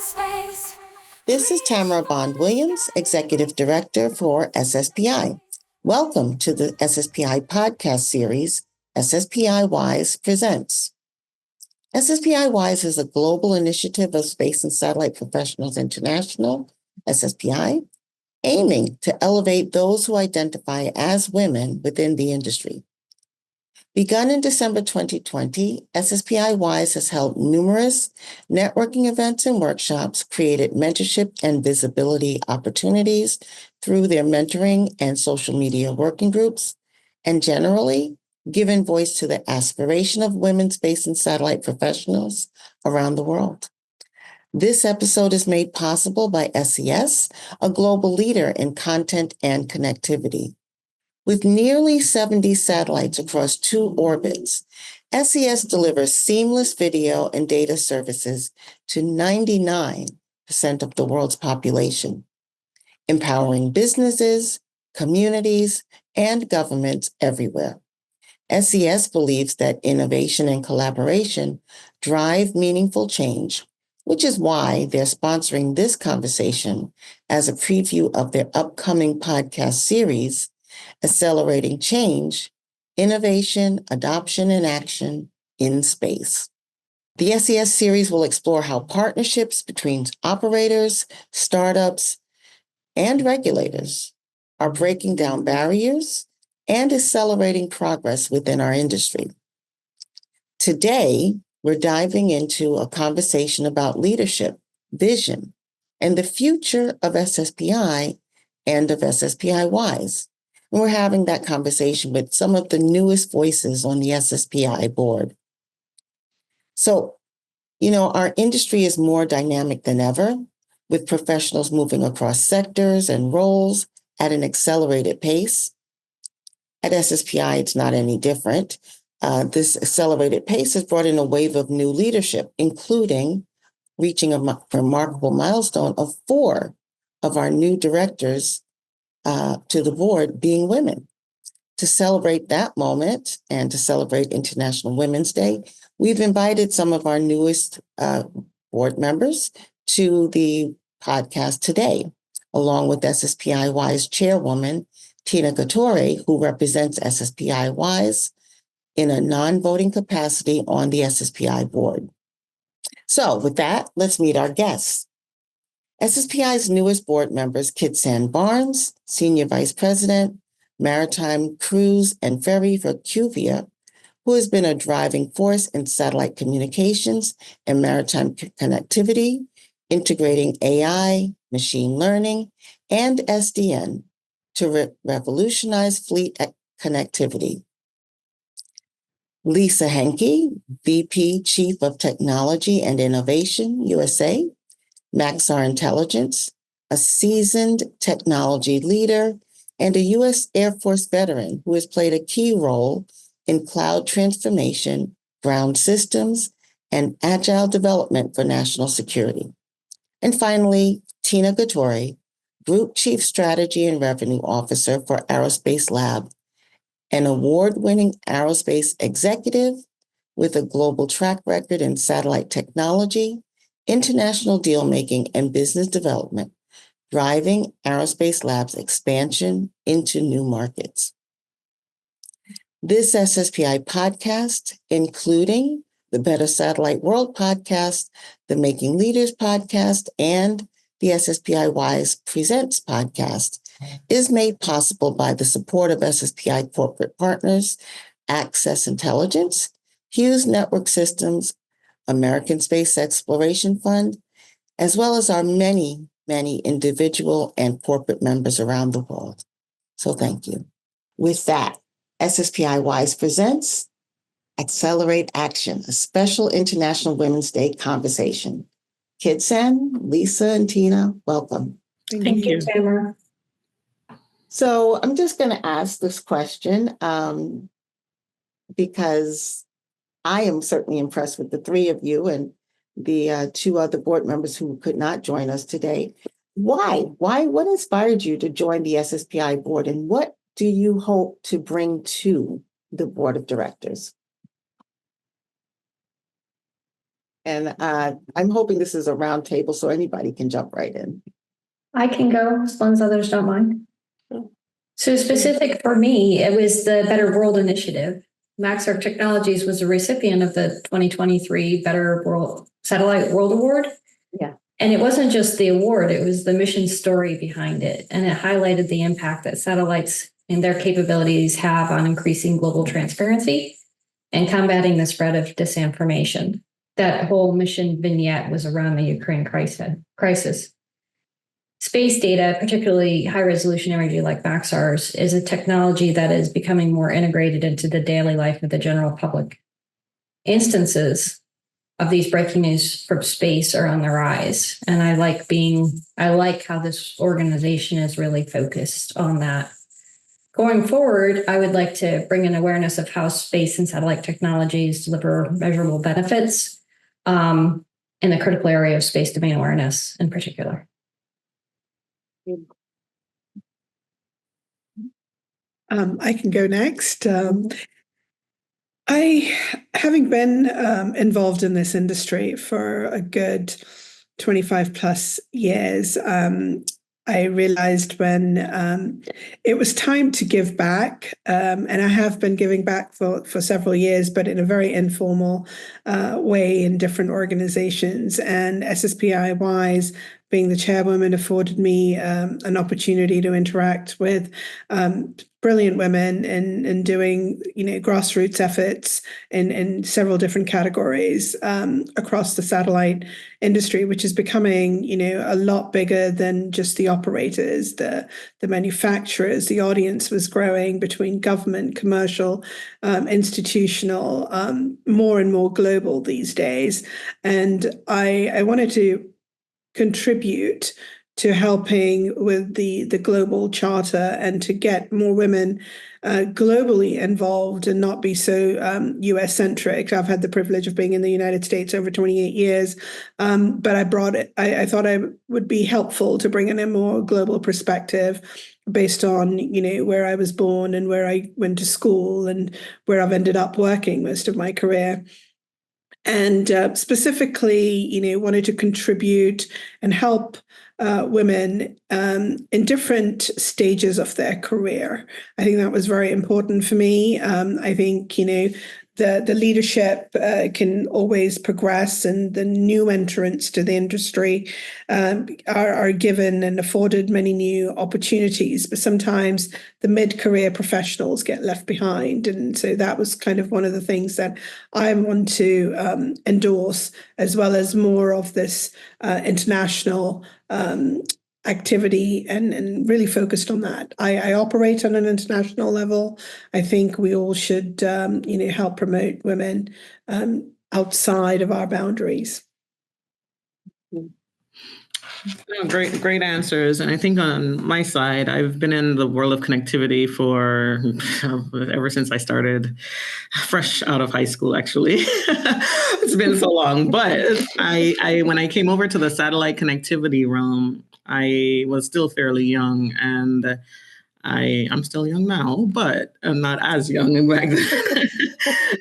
space. This is Tamara Bond-Williams, Executive Director for SSPI. Welcome to the SSPI podcast series, SSPI-WISE Presents. SSPI-WISE is a global initiative of Space and Satellite Professionals International, SSPI, aiming to elevate those who identify as women within the industry. Begun in December 2020, SSPI-WISE has held numerous networking events and workshops, created mentorship and visibility opportunities through their mentoring and social media working groups, and generally given voice to the aspiration of women space and satellite professionals around the world. This episode is made possible by SES, a global leader in content and connectivity. With nearly 70 satellites across 2 orbits, SES delivers seamless video and data services to 99% of the world's population, empowering businesses, communities, and governments everywhere. SES believes that innovation and collaboration drive meaningful change, which is why they're sponsoring this conversation as a preview of their upcoming podcast series, Accelerating Change, Innovation, Adoption, and Action in Space. The SES series will explore how partnerships between operators, startups, and regulators are breaking down barriers and accelerating progress within our industry. Today, we're diving into a conversation about leadership, vision, and the future of SSPI and of SSPI-WISE. And we're having that conversation with some of the newest voices on the SSPI board. So, our industry is more dynamic than ever, with professionals moving across sectors and roles at an accelerated pace. At SSPI, it's not any different. This accelerated pace has brought in a wave of new leadership, including reaching a remarkable milestone of 4 of our new directors to the board being women. To celebrate that moment and to celebrate International Women's Day, we've invited some of our newest board members to the podcast today, along with SSPI-WISE chairwoman, Ghataore, who represents SSPI-WISE in a non-voting capacity on the SSPI board. So with that, let's meet our guests. SSPI's newest board members, Kidsan Barnes, Senior Vice President, Maritime, Cruise, and Ferry for Quvia, who has been a driving force in satellite communications and maritime connectivity, integrating AI, machine learning, and SDN to revolutionize fleet connectivity. Lisa Henke, VP Chief of Technology and Innovation, USA, Maxar Intelligence, a seasoned technology leader, and a U.S. Air Force veteran who has played a key role in cloud transformation, ground systems, and agile development for national security. And finally, Ghataore, Group Chief Strategy and Revenue Officer for Aerospacelab, an award-winning aerospace executive with a global track record in satellite technology, international deal-making, and business development, driving Aerospacelab's expansion into new markets. This SSPI podcast, including the Better Satellite World podcast, the Making Leaders podcast, and the SSPI-WISE Presents podcast, is made possible by the support of SSPI corporate partners, Access Intelligence, Hughes Network Systems, American Space Exploration Fund, as well as our many individual and corporate members around the world. So thank you. With that, SSPI-WISE presents Accelerate Action, a special International Women's Day conversation. Kidsan, Lisa, and Tina, welcome. Thank you, Tamara. So I'm just going to ask this question because I am certainly impressed with the 3 of you and the 2 other board members who could not join us today. Why? What inspired you to join the SSPI board, and what do you hope to bring to the board of directors? And I'm hoping this is a round table so anybody can jump right in. I can go as long as others don't mind. So specific for me, it was the Better World Initiative. Maxar Technologies was a recipient of the 2023 Better World Satellite World Award. Yeah. And it wasn't just the award, it was the mission story behind it. And it highlighted the impact that satellites and their capabilities have on increasing global transparency and combating the spread of disinformation. That whole mission vignette was around the Ukraine crisis. Space data, particularly high-resolution imagery like Maxar's, is a technology that is becoming more integrated into the daily life of the general public. Instances of these breaking news from space are on the rise, and I like how this organization is really focused on that. Going forward, I would like to bring an awareness of how space and satellite technologies deliver measurable benefits in the critical area of space domain awareness in particular. I can go next. Having been involved in this industry for a good 25 plus years, I realized when it was time to give back, and I have been giving back for several years, but in a very informal way in different organizations. And SSPI-WISE, being the chairwoman, afforded me an opportunity to interact with brilliant women in doing, grassroots efforts in several different categories across the satellite industry, which is becoming, a lot bigger than just the operators, the manufacturers. The audience was growing between government, commercial, institutional, more and more global these days. And I wanted to contribute to helping with the global charter and to get more women globally involved and not be so US centric. I've had the privilege of being in the United States over 28 years, but I thought I would be helpful to bring in a more global perspective based on, where I was born and where I went to school and where I've ended up working most of my career. And specifically, wanted to contribute and help women in different stages of their career. I think that was very important for me. I think, the leadership can always progress, and the new entrants to the industry are given and afforded many new opportunities, but sometimes the mid-career professionals get left behind. And so that was kind of one of the things that I want to endorse, as well as more of this international activity and really focused on that. I operate on an international level. I think we all should, help promote women outside of our boundaries. Great answers. And I think on my side, I've been in the world of connectivity for ever since I started, fresh out of high school, actually. It's been so long. But when I came over to the satellite connectivity realm, I was still fairly young, and I'm still young now, but I'm not as young back then.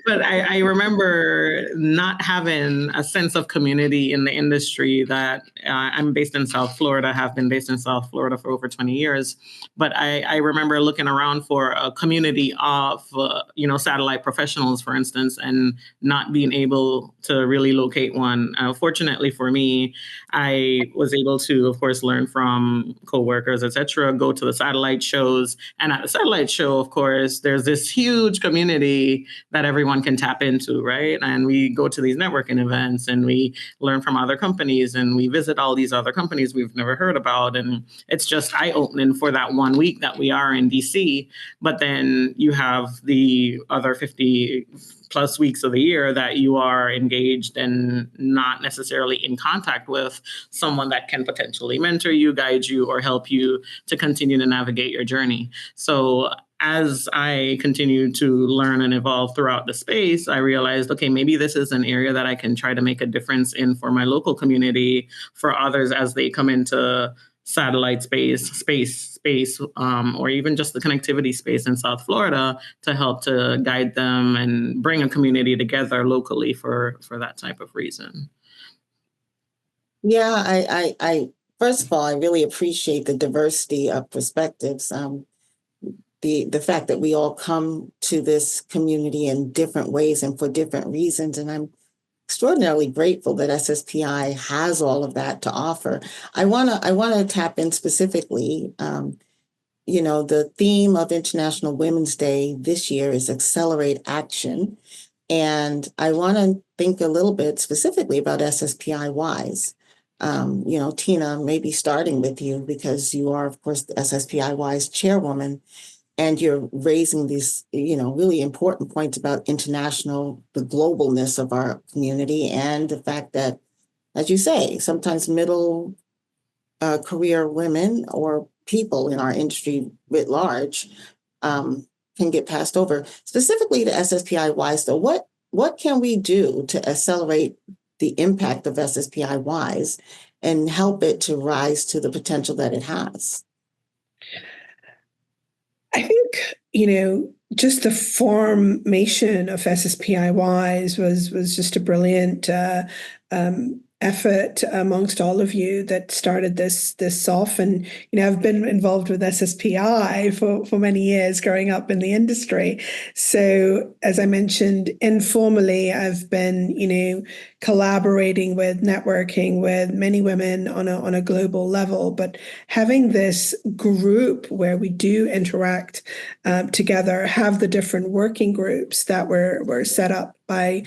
But I remember not having a sense of community in the industry. That I'm based in South Florida, have been based in South Florida for over 20 years. But I remember looking around for a community of, satellite professionals, for instance, and not being able to really locate one. Fortunately for me, I was able to, of course, learn from coworkers, et cetera, go to the satellite shows. And at the satellite show, of course, there's this huge community that everyone can tap into, right? And we go to these networking events and we learn from other companies and we visit all these other companies we've never heard about. And it's just eye-opening for that 1 week that we are in DC. But then you have the other 50 plus weeks of the year that you are engaged and not necessarily in contact with someone that can potentially mentor you, guide you, or help you to continue to navigate your journey. So as I continue to learn and evolve throughout the space, I realized, okay, maybe this is an area that I can try to make a difference in for my local community, for others as they come into satellite space space, or even just the connectivity space in South Florida to help to guide them and bring a community together locally for that type of reason. Yeah, I first of all, I really appreciate the diversity of perspectives. The fact that we all come to this community in different ways and for different reasons. And I'm extraordinarily grateful that SSPI has all of that to offer. I wanna tap in specifically. The theme of International Women's Day this year is Accelerate Action. And I want to think a little bit specifically about SSPI-WISE. Tina, maybe starting with you because you are, of course, the SSPI-WISE chairwoman, and you're raising these, really important points about the globalness of our community, and the fact that, as you say, sometimes middle career women or people in our industry writ large can get passed over. Specifically to SSPI-WISE, though, what can we do to accelerate the impact of SSPI-WISE and help it to rise to the potential that it has? I think, just the formation of SSPI-WISE was just a brilliant effort amongst all of you that started this off. And, I've been involved with SSPI for many years growing up in the industry. So as I mentioned, informally, I've been, collaborating with, networking with many women on a global level, but having this group where we do interact together, have the different working groups that were set up by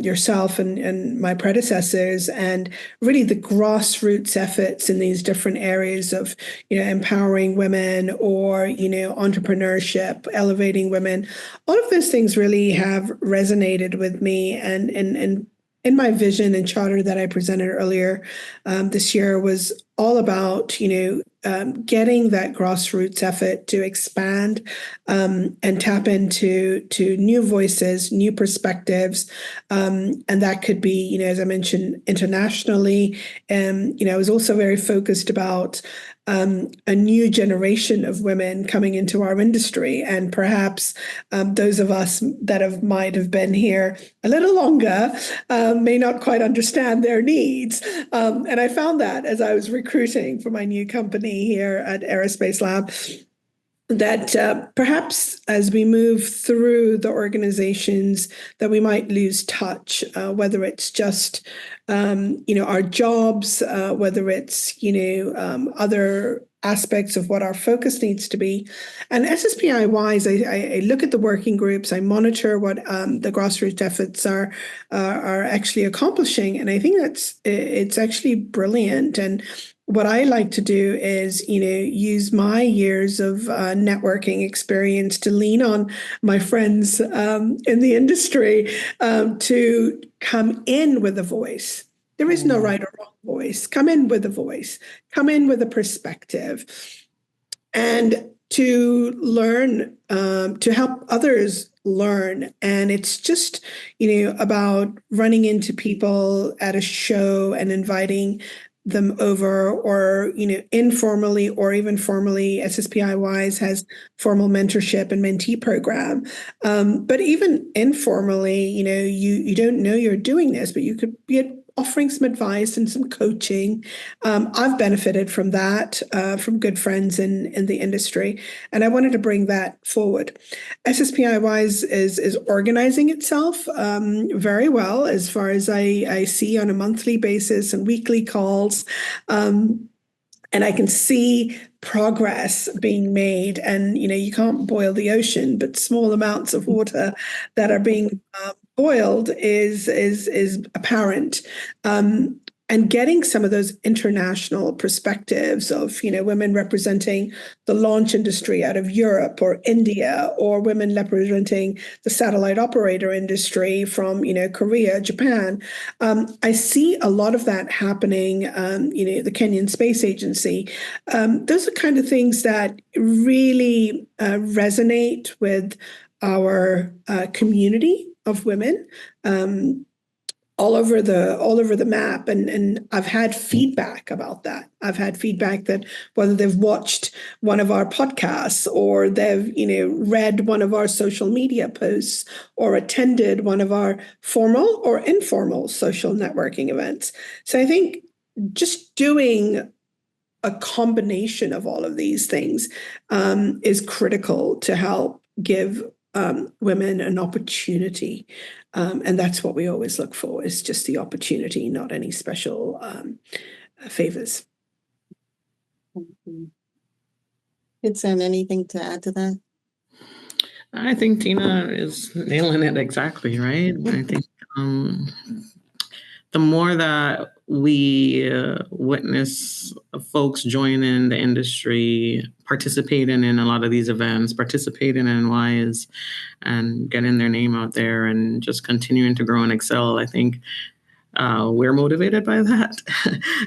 yourself and my predecessors, and really the grassroots efforts in these different areas of, empowering women or, entrepreneurship, elevating women. All of those things really have resonated with me, and in my vision and charter that I presented earlier this year was all about, getting that grassroots effort to expand and tap into new voices, new perspectives. And that could be, as I mentioned, internationally. And, I was also very focused about a new generation of women coming into our industry, and perhaps those of us that might have been here a little longer may not quite understand their needs. And I found that as I was recruiting for my new company here at Aerospacelab, that perhaps as we move through the organizations that we might lose touch, whether it's just, our jobs, whether it's, other aspects of what our focus needs to be. And SSPI-WISE, I look at the working groups, I monitor what the grassroots efforts are actually accomplishing. And I think it's actually brilliant. And what I like to do is, use my years of networking experience to lean on my friends in the industry to come in with a voice. There is no right or wrong voice. Come in with a voice. Come in with a perspective. And to learn, to help others learn. And it's just, about running into people at a show and inviting them over, or, informally or even formally. SSPI-WISE has formal mentorship and mentee program. But even informally, you don't know you're doing this, but you could be offering some advice and some coaching. I've benefited from that, from good friends in the industry, and I wanted to bring that forward. SSPI-WISE is organizing itself very well, as far as I see, on a monthly basis and weekly calls. And I can see progress being made. And, you can't boil the ocean, but small amounts of water that are being boiled is apparent. And getting some of those international perspectives of, women representing the launch industry out of Europe or India, or women representing the satellite operator industry from, Korea, Japan. I see a lot of that happening, the Kenyan Space Agency. Those are kind of things that really resonate with our community of women. all over the map, and I've had feedback about that. I've had feedback that whether they've watched one of our podcasts or they've read one of our social media posts or attended one of our formal or informal social networking events. So I think just doing a combination of all of these things is critical to help give women an opportunity. And that's what we always look for, is just the opportunity, not any special favors. Kidsan, anything to add to that? I think Tina is nailing it exactly, right? I think the more that we witness folks join in the industry, participating in a lot of these events, participating in WISE, and getting their name out there and just continuing to grow and excel, I think we're motivated by that.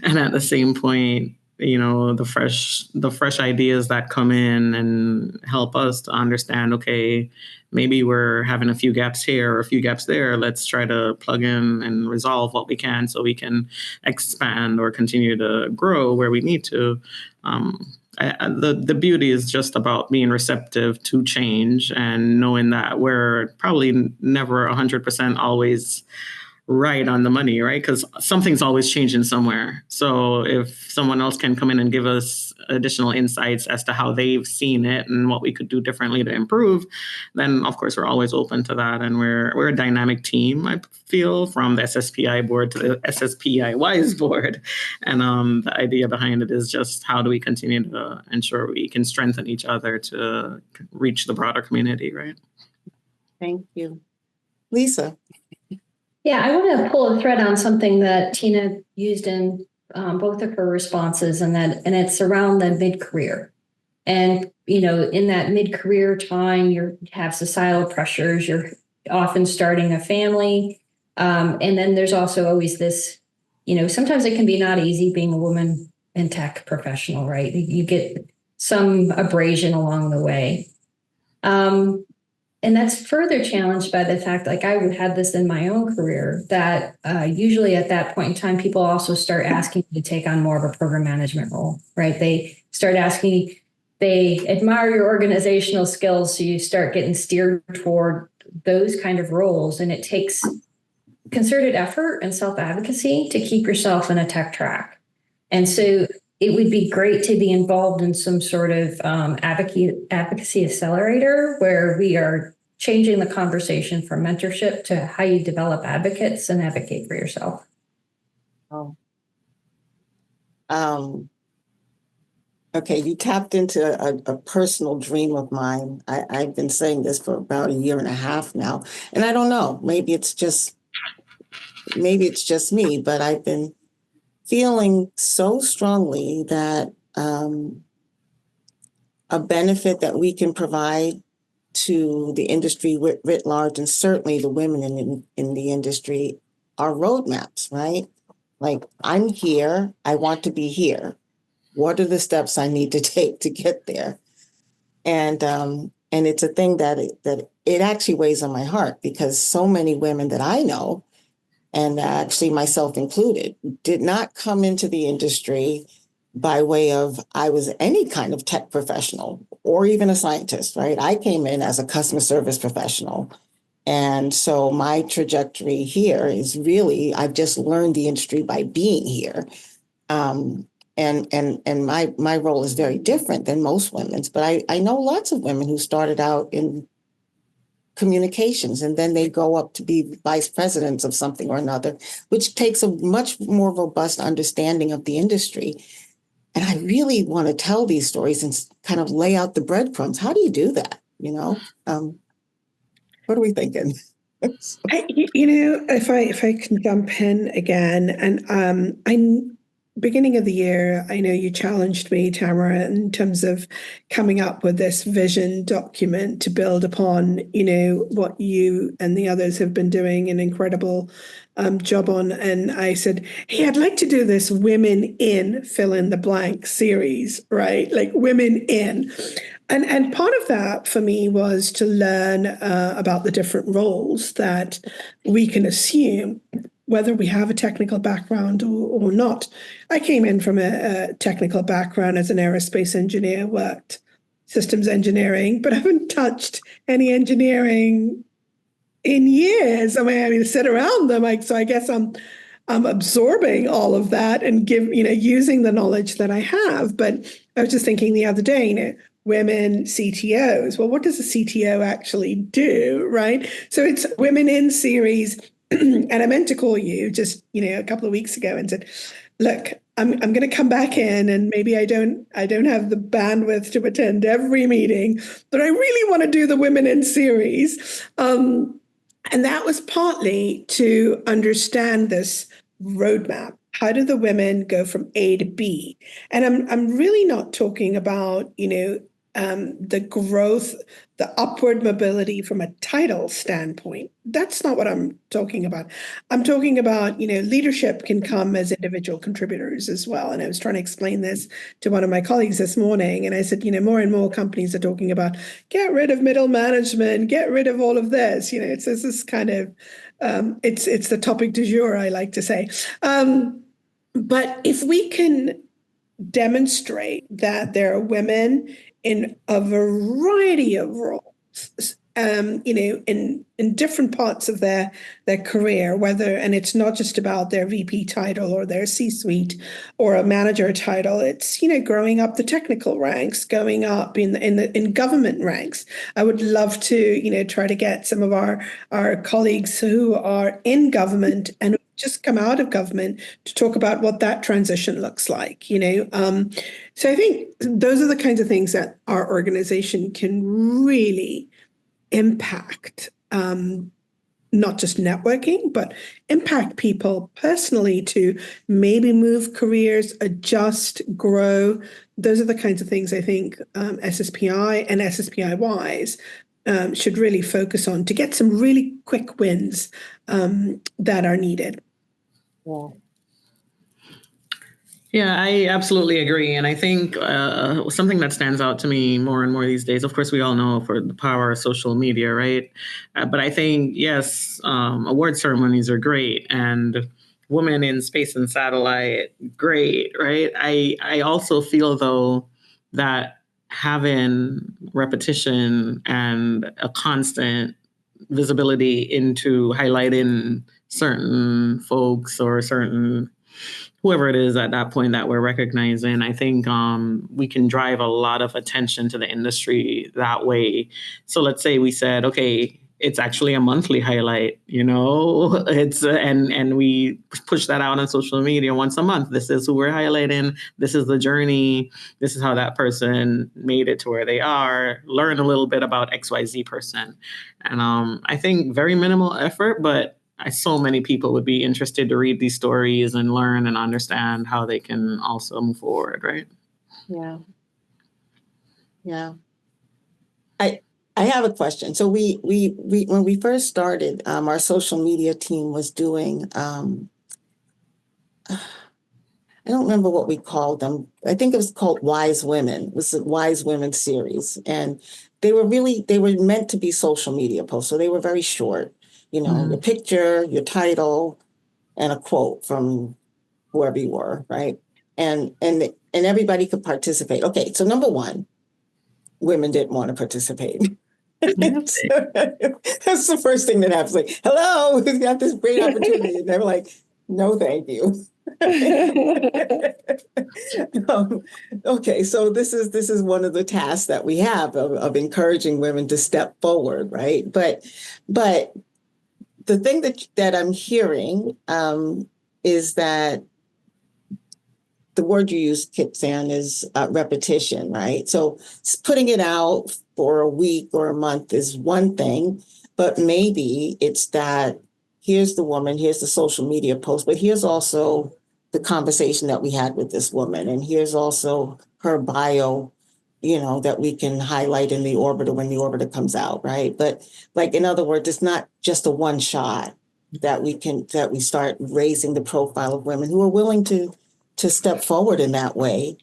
And at the same point, the fresh ideas that come in and help us to understand, okay, maybe we're having a few gaps here or a few gaps there. Let's try to plug in and resolve what we can so we can expand or continue to grow where we need to. The beauty is just about being receptive to change and knowing that we're probably never 100% always right on the money, right? Because something's always changing somewhere. So if someone else can come in and give us additional insights as to how they've seen it and what we could do differently to improve, then of course we're always open to that. And we're a dynamic team, I feel, from the SSPI board to the SSPI-WISE board. And the idea behind it is just how do we continue to ensure we can strengthen each other to reach the broader community, right? Thank you. Lisa. Yeah, I want to pull a thread on something that Tina used in both of her responses, and it's around the mid-career. And, in that mid-career time, you have societal pressures, you're often starting a family. And then there's also always this, sometimes it can be not easy being a woman in tech professional, right? You get some abrasion along the way. And that's further challenged by the fact, like I had this in my own career, that usually at that point in time, people also start asking you to take on more of a program management role, right? They start asking, they admire your organizational skills, so you start getting steered toward those kind of roles. And it takes concerted effort and self-advocacy to keep yourself in a tech track. And so it would be great to be involved in some sort of advocacy accelerator where we are changing the conversation from mentorship to how you develop advocates and advocate for yourself. Oh. Okay, you tapped into a personal dream of mine. I've been saying this for about a year and a half now, and I don't know, maybe it's just me, but I've been feeling so strongly that a benefit that we can provide to the industry writ large, and certainly the women in the industry, are roadmaps, right? Like, I'm here, I want to be here. What are the steps I need to take to get there? And it's a thing that it actually weighs on my heart, because so many women that I know, and actually myself included, did not come into the industry by way of I was any kind of tech professional or even a scientist, right? I came in as a customer service professional. And so my trajectory here is really, I've just learned the industry by being here. And my role is very different than most women's, but I know lots of women who started out in communications, and then they go up to be vice presidents of something or another, which takes a much more robust understanding of the industry. And I really want to tell these stories and kind of lay out the breadcrumbs. How do you do that? What are we thinking? If I can jump in again, and beginning of the year, I know you challenged me, Tamara, in terms of coming up with this vision document to build upon, what you and the others have been doing an incredible job on. And I said, hey, I'd like to do this Women in Fill in the Blank series, right? Like Women in. And part of that for me was to learn about the different roles that we can assume whether we have a technical background or not. I came in from a technical background as an aerospace engineer, worked systems engineering, but I haven't touched any engineering in years. I mean, sit around them. So I guess I'm absorbing all of that and using the knowledge that I have. But I was just thinking the other day, women CTOs. Well, what does a CTO actually do, right? So it's Women in Series. And I meant to call you just, a couple of weeks ago and said, look, I'm going to come back in, and maybe I don't have the bandwidth to attend every meeting, but I really want to do the Women in Series. And that was partly to understand this roadmap. How do the women go from A to B? And I'm really not talking about, the growth, the upward mobility from a title standpoint. That's not what I'm talking about. I'm talking about, leadership can come as individual contributors as well. And I was trying to explain this to one of my colleagues this morning. And I said, more and more companies are talking about get rid of middle management, get rid of all of this. It's this kind of, it's the topic du jour, I like to say. But if we can demonstrate that there are women in a variety of roles, in different parts of their career, and it's not just about their VP title or their C-suite or a manager title. It's growing up the technical ranks, going up in government ranks. I would love to try to get some of our colleagues who are in government and just come out of government to talk about what that transition looks like, So I think those are the kinds of things that our organization can really impact, not just networking, but impact people personally to maybe move careers, adjust, grow. Those are the kinds of things I think SSPI and SSPI-WISE should really focus on to get some really quick wins that are needed. Yeah, I absolutely agree. And I think something that stands out to me more and more these days, of course, we all know for the power of social media, right? But I think, yes, award ceremonies are great. And women in space and satellite, great, right? I also feel, though, that having repetition and a constant visibility into highlighting certain folks or certain whoever it is at that point that we're recognizing, I think we can drive a lot of attention to the industry that way. So let's say we said, okay, it's actually a monthly highlight, it's and we push that out on social media once a month. This is who we're highlighting. This is the journey. This is how that person made it to where they are. Learn a little bit about XYZ person. And I think very minimal effort, but so many people would be interested to read these stories and learn and understand how they can also move forward, right? Yeah. I have a question. So we when we first started, our social media team was doing, I don't remember what we called them. I think it was called Wise Women. It was a Wise Women series. And they were meant to be social media posts. So they were very short. Your picture, your title, and a quote from whoever you were, right? And everybody could participate. Okay, so number one, women didn't want to participate. So that's the first thing that happens. Like, hello, we've got this great opportunity. And they're like, no, thank you. Okay, so this is one of the tasks that we have of encouraging women to step forward, right? But the thing that I'm hearing is that the word you used, Kidsan, is repetition, right? So putting it out for a week or a month is one thing, but maybe it's that here's the woman, here's the social media post, but here's also the conversation that we had with this woman, and here's also her bio, that we can highlight in the orbiter when the orbiter comes out, right? But in other words, it's not just a one shot that we start raising the profile of women who are willing to step forward in that way.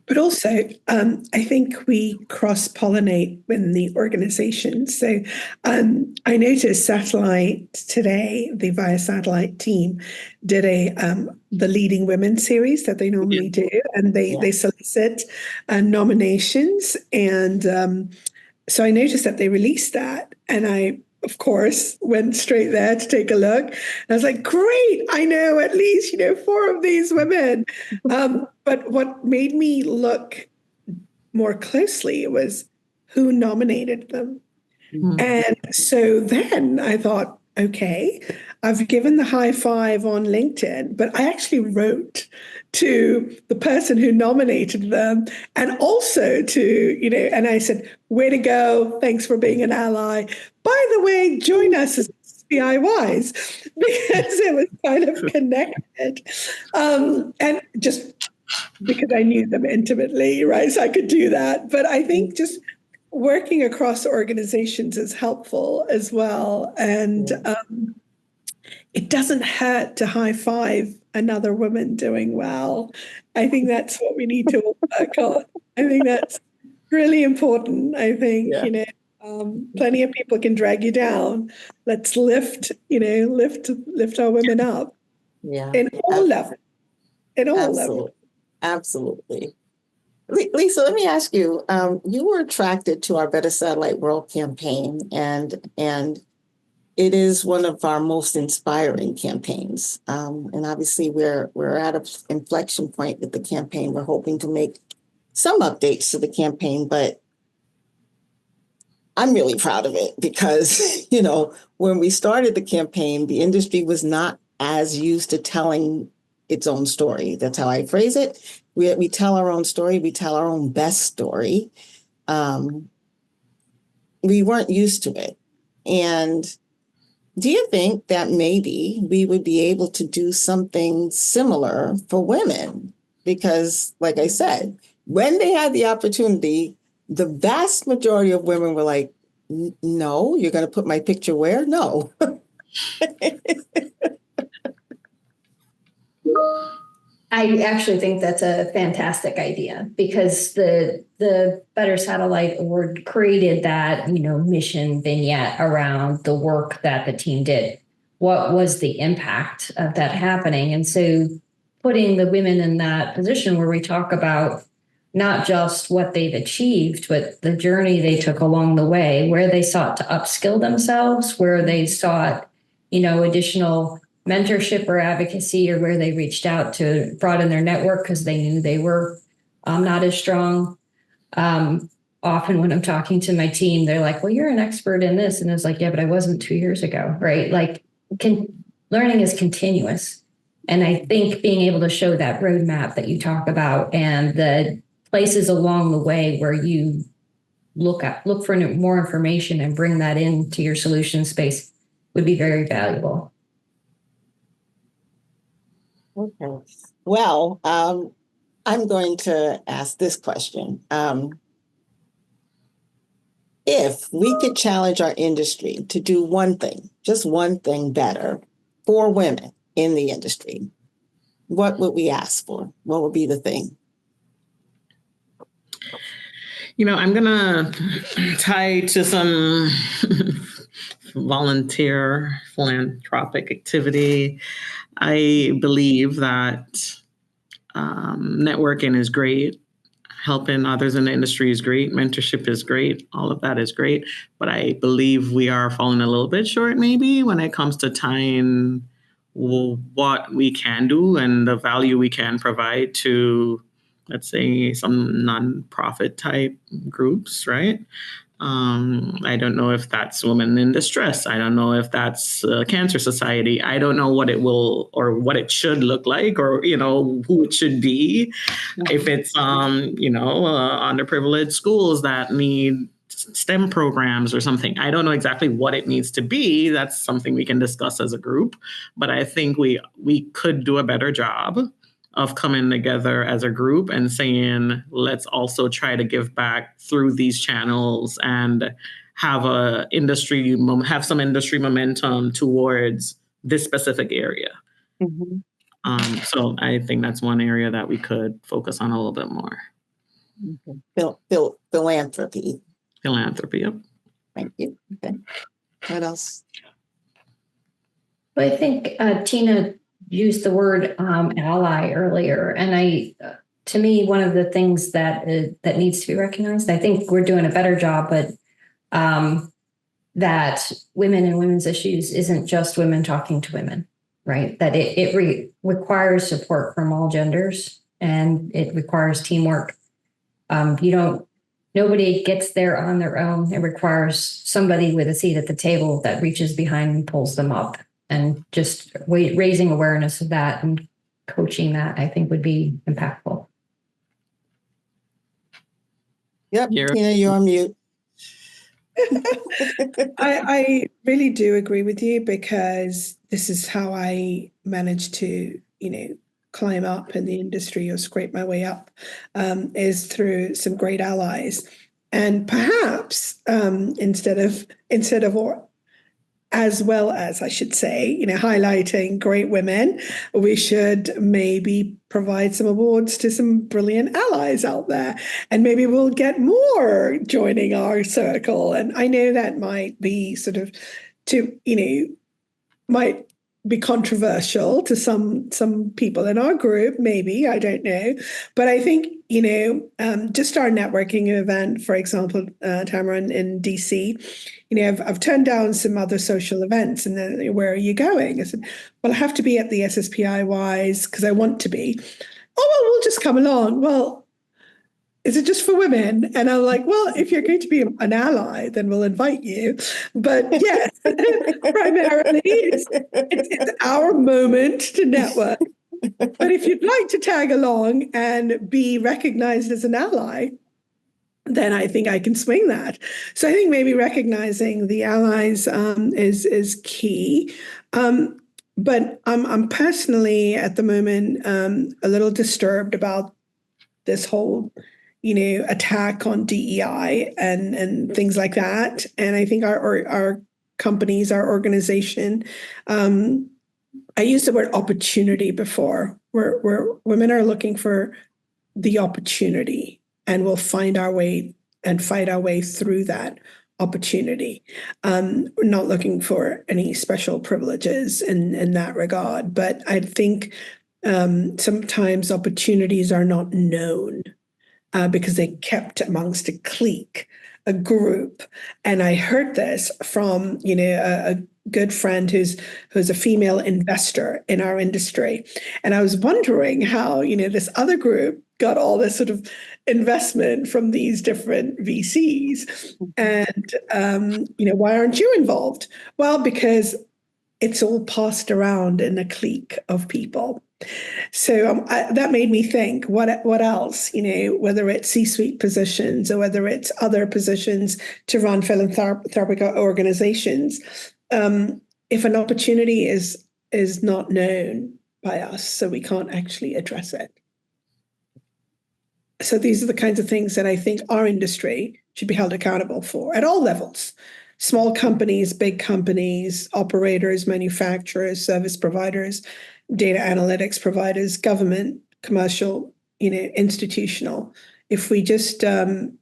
But also, I think we cross-pollinate in the organization. So I noticed Satellite today, the Via Satellite team, did the Leading Women series that they normally do, and they solicit nominations. And so I noticed that they released that, and I, of course, went straight there to take a look. And I was like, great, I know at least, 4 of these women. But what made me look more closely was who nominated them. Mm-hmm. And so then I thought, okay, I've given the high five on LinkedIn, but I actually wrote to the person who nominated them, and also to, and I said, way to go, thanks for being an ally. By the way, join us as SSPI-WISE, because it was kind of connected. And just because I knew them intimately, right? So I could do that. But I think just working across organizations is helpful as well. And it doesn't hurt to high five another woman doing well. I think that's what we need to work on. I think that's really important. I think, plenty of people can drag you down. Let's lift our women up. Yeah. In all levels. In all levels. Absolutely. Lisa, let me ask you, you were attracted to our Better Satellite World campaign, and it is one of our most inspiring campaigns. And obviously we're at an inflection point with the campaign. We're hoping to make some updates to the campaign, but I'm really proud of it because, when we started the campaign, the industry was not as used to telling its own story. That's how I phrase it. We tell our own story. We tell our own best story. We weren't used to it. And do you think that maybe we would be able to do something similar for women? Because, like I said, when they had the opportunity, the vast majority of women were like, no, you're going to put my picture where? No. I actually think that's a fantastic idea, because the Better Satellite Award created that, mission vignette around the work that the team did. What was the impact of that happening? And so putting the women in that position where we talk about not just what they've achieved, but the journey they took along the way, where they sought to upskill themselves, where they sought, additional mentorship or advocacy, or where they reached out to broaden their network because they knew they were not as strong. Often when I'm talking to my team, they're like, well, you're an expert in this. And it's like, yeah, but I wasn't 2 years ago, right? Like learning is continuous. And I think being able to show that roadmap that you talk about and the places along the way where you look for more information and bring that into your solution space would be very valuable. Okay. Well, I'm going to ask this question. If we could challenge our industry to do one thing, just one thing better for women in the industry, what would we ask for? What would be the thing? I'm going to tie to some volunteer philanthropic activity. I believe that networking is great. Helping others in the industry is great. Mentorship is great. All of that is great. But I believe we are falling a little bit short maybe when it comes to tying what we can do and the value we can provide to, let's say, some nonprofit type groups, right? I don't know if that's Women in Distress. I don't know if that's Cancer Society. I don't know what it will or what it should look like, or, who it should be. If it's, underprivileged schools that need STEM programs or something. I don't know exactly what it needs to be. That's something we can discuss as a group. But I think we could do a better job of coming together as a group and saying, let's also try to give back through these channels and have some industry momentum towards this specific area. Mm-hmm. So I think that's one area that we could focus on a little bit more. Philanthropy. Philanthropy, yep. Thank you. Okay. What else? Well, I think Tina used the word ally earlier, and to me, one of the things that needs to be recognized, I think we're doing a better job, but that women and women's issues isn't just women talking to women, right? That it requires support from all genders, and it requires teamwork. Nobody gets there on their own. It requires somebody with a seat at the table that reaches behind and pulls them up. And just raising awareness of that and coaching that, I think, would be impactful. Yep, Tina, you're on mute. I really do agree with you, because this is how I managed to, climb up in the industry or scrape my way up, is through some great allies. And perhaps instead of as well as, I should say, highlighting great women, we should maybe provide some awards to some brilliant allies out there. And maybe we'll get more joining our circle. And I know that might be might be controversial to some people in our group, maybe, I don't know. But I think, just our networking event, for example, Tamara, in DC, I've turned down some other social events, and then, where are you going? I said, well, I have to be at the SSPI-WISE because I want to be. Oh, well, we'll just come along. Well, is it just for women? And I'm like, well, if you're going to be an ally, then we'll invite you. But yes, primarily it's our moment to network. But if you'd like to tag along and be recognized as an ally, then I think I can swing that. So I think maybe recognizing the allies is key. But I'm personally at the moment a little disturbed about this whole attack on DEI and things like that. And I think our companies, our organization, I used the word opportunity before, where women are looking for the opportunity, and we'll find our way and fight our way through that opportunity. We're not looking for any special privileges in that regard, but I think sometimes opportunities are not known because they're kept amongst a clique, a group. And I heard this from a good friend who's a female investor in our industry, and I was wondering how this other group got all this sort of investment from these different VCs, and why aren't you involved? Well, because it's all passed around in a clique of people. So that made me think, what else, whether it's C-suite positions or whether it's other positions to run philanthropic organizations, if an opportunity is not known by us, so we can't actually address it. So these are the kinds of things that I think our industry should be held accountable for at all levels. Small companies, big companies, operators, manufacturers, service providers, data analytics providers, government, commercial, institutional. If we just are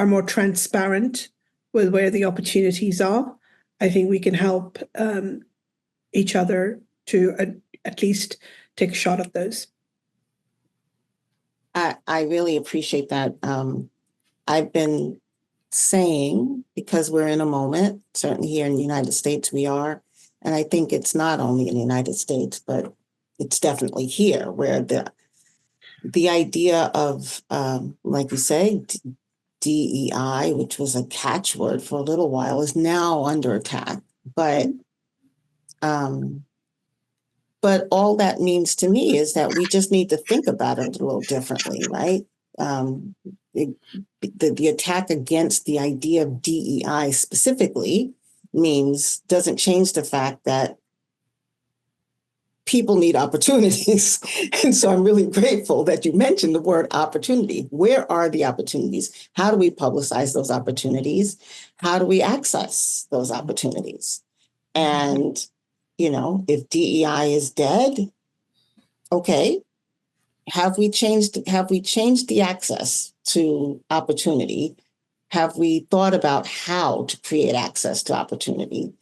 more transparent with where the opportunities are, I think we can help each other to at least take a shot at those. I really appreciate that. I've been saying, because we're in a moment, certainly here in the United States we are, and I think it's not only in the United States, but it's definitely here, where the idea of, like you say, DEI, which was a catchword for a little while, is now under attack. But all that means to me is that we just need to think about it a little differently, right? The attack against the idea of DEI specifically doesn't change the fact that people need opportunities. And so I'm really grateful that you mentioned the word opportunity. Where are the opportunities? How do we publicize those opportunities? How do we access those opportunities? And, if DEI is dead, okay, have we changed the access to opportunity? Have we thought about how to create access to opportunity?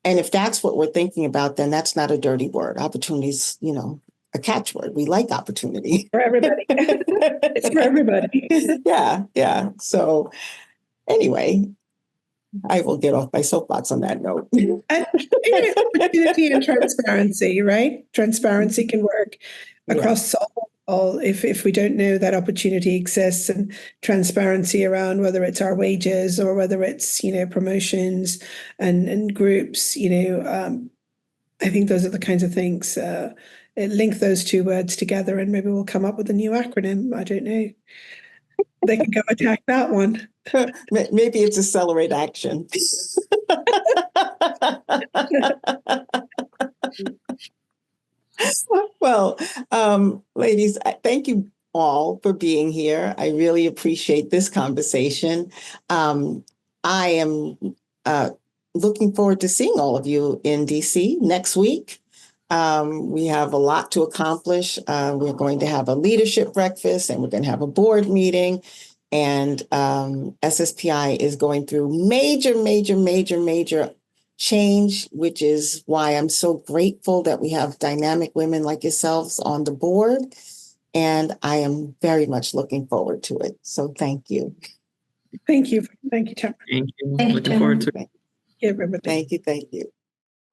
And if that's what we're thinking about, then that's not a dirty word. Opportunity is, a catchword. We like opportunity. For everybody. It's for everybody. Yeah. So anyway, I will get off my soapbox on that note. Opportunity and transparency, right? Transparency can work across all. If we don't know that opportunity exists, and transparency around whether it's our wages or whether it's promotions and groups, I think those are the kinds of things. Link those two words together, and maybe we'll come up with a new acronym. I don't know. They can go attack that one. Maybe it's accelerate action. Well, ladies, thank you all for being here. I really appreciate this conversation. I am looking forward to seeing all of you in DC next week. We have a lot to accomplish. We're going to have a leadership breakfast, and we're going to have a board meeting. And SSPI is going through major change, which is why I'm so grateful that we have dynamic women like yourselves on the board. And I am very much looking forward to it. So thank you. Thank you. Thank you, Tamara. Thank you. Thank you, Looking forward to it. Everybody. Thank you.